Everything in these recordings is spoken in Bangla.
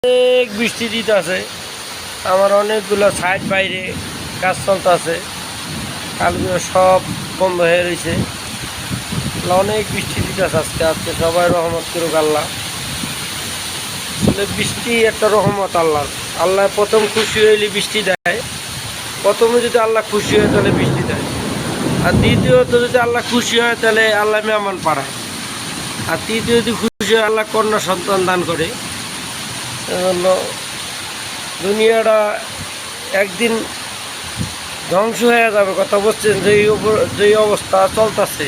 অনেক বৃষ্টি দিতেছে। আমার অনেকগুলো সাইড বাইরে কাজ চলতেছে, কালগুলো সব বন্ধ হয়ে রয়েছে। অনেক বৃষ্টি দিতেছে আজকে সবাই রহমত করুক আল্লাহ। বৃষ্টি একটা রহমত আল্লাহ। আল্লাহ প্রথম খুশি হইলে বৃষ্টি দেয়। প্রথমে যদি আল্লাহ খুশি হয় তাহলে বৃষ্টি দেয়, আর দ্বিতীয়ত যদি আল্লাহ খুশি হয় তাহলে আল্লাহ মেহমান পাড়ায়, আর তৃতীয় যদি খুশি হয় আল্লাহ কন্যা সন্তান দান করে। দুনিয়াটা একদিন ধ্বংস হয়ে যাবে, কথা বলছেন। যেই অবস্থা চলতেছে,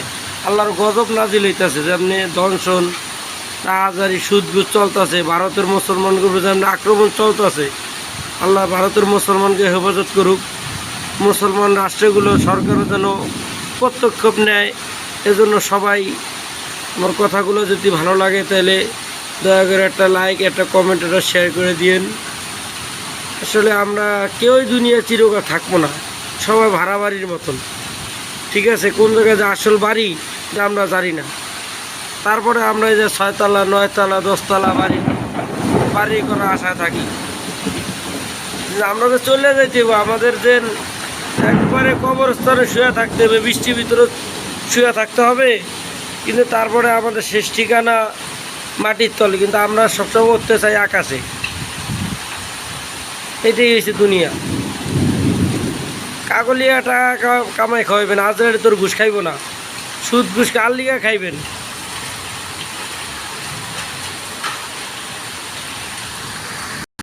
আল্লাহর গজব নাজিল হইতেছে, যেমনি দংশন, রাহাজারি, সুদগুজ চলতেছে। ভারতের মুসলমানদের উপর যেমনি আক্রমণ চলতেছে, আল্লাহ ভারতের মুসলমানকে হেফাজত করুক। মুসলমান রাষ্ট্রগুলো সরকারও যেন পদক্ষেপ নেয়। এজন্য সবাই আমার কথাগুলো যদি ভালো লাগে তাহলে দয়া করে একটা লাইক, একটা কমেন্ট, একটা শেয়ার করে দিয়েন। আসলে আমরা কেউই দুনিয়া চিরকাল থাকবো না, সবাই ভাড়া বাড়ির মতন। ঠিক আছে, কোন জায়গায় যে আসল বাড়ি যে আমরা জানি না। তারপরে আমরা এই যে 6 তলা 9 তলা 10 তলা বাড়ি করার আশায় থাকি। আমরা যে চলে যাইতে হবে, আমাদের যে একবারে কবরস্থানে শুয়ে থাকতে হবে, বৃষ্টির ভিতরে শুয়ে থাকতে হবে, কিন্তু তারপরে আমাদের শেষ ঠিকানা মাটির তলে। কিন্তু আমরা সবসময় উঠতে চাই আকাশে। এটাই হয়েছে দুনিয়া। কাগলিয়া টাকা কামাই খাওয়াইবেন, আজরাইলে তোর ঘুষ খাইব না। সুদ ঘুষ কার লিগা খাইবেন?